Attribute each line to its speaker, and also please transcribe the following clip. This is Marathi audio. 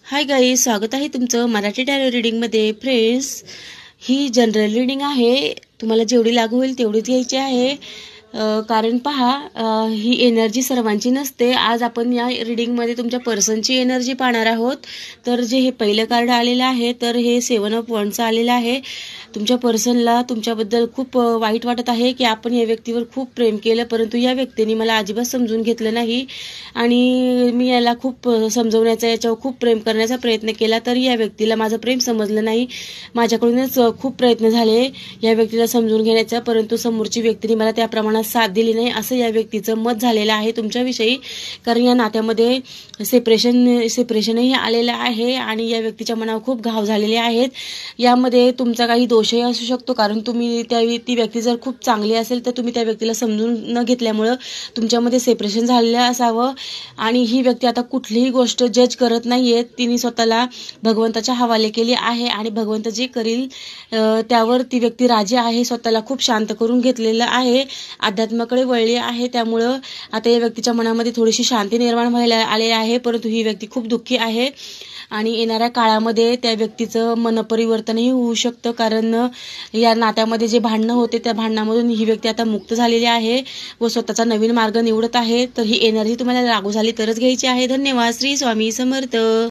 Speaker 1: हाय गाईज, स्वागत आहे तुमचं मराठी टॅरो रीडिंगमध्ये. फ्रेंड्स, ही जनरल रीडिंग आहे. तुम्हाला जेवढी लागू होईल तेवढीच घ्यायची आहे. कारण पहा, ही एनर्जी सर्वांची नसते. आज आपण या रीडिंगमध्ये तुमच्या पर्सनची एनर्जी पाहणार आहोत. तर जे हे पहिलं कार्ड आलेलं आहे, तर हे 7 ऑफ वॉन्ड्स आलेलं आहे. तुमच्या पर्सनला तुमच्याबद्दल खूप वाईट वाटत आहे की आपण या व्यक्तीवर खूप प्रेम केलं, परंतु या व्यक्तीने मला अजिबात समजून घेतलं नाही आणि मी याला खूप समजवण्याचा, याच्यावर खूप प्रेम करण्याचा प्रयत्न केला, तरी या व्यक्तीला माझं प्रेम समजलं नाही. माझ्याकडूनच खूप प्रयत्न झाले या व्यक्तीला समजून घेण्याचा, परंतु समोरची व्यक्तीने मला त्या प्रमाणात साथ दिली नाही, असं या व्यक्तीचं मत झालेलं आहे तुमच्याविषयी. कारण या नात्यामध्ये सेपरेशनही आलेलं आहे आणि या व्यक्तीच्या मनावर खूप घाव झालेले आहेत. यामध्ये तुमचा काही दोषही असू शकतो, कारण तुम्ही ती व्यक्ती जर खूप चांगली असेल तर तुम्ही त्या व्यक्तीला समजून न घेतल्यामुळं तुमच्यामध्ये सेपरेशन झालेलं असावं. आणि ही व्यक्ती आता कुठलीही गोष्ट जज करत नाहीये. तिने स्वतःला भगवंताच्या हवाले केली आहे आणि भगवंत जे करील त्यावर ती व्यक्ती राजी आहे. स्वतःला खूप शांत करून घेतलेलं आहे, अध्यात्माकडे वळली आहे. त्यामुळं आता या व्यक्तीच्या मनामध्ये थोडीशी शांती निर्माण व्हायला आली आहे, परंतु ही व्यक्ती खूप दुःखी आहे आणि येणाऱ्या काळामध्ये त्या व्यक्तीचं मनपरिवर्तनही होऊ शकतं. कारण या नात्यामध्ये जे भांडणं होते त्या भांडणामधून ही व्यक्ती आता मुक्त झालेली आहे व स्वतःचा नवीन मार्ग निवडत आहे. तर ही एनर्जी तुम्हाला लागू झाली तरच घ्यायची आहे. धन्यवाद. श्री स्वामी समर्थ.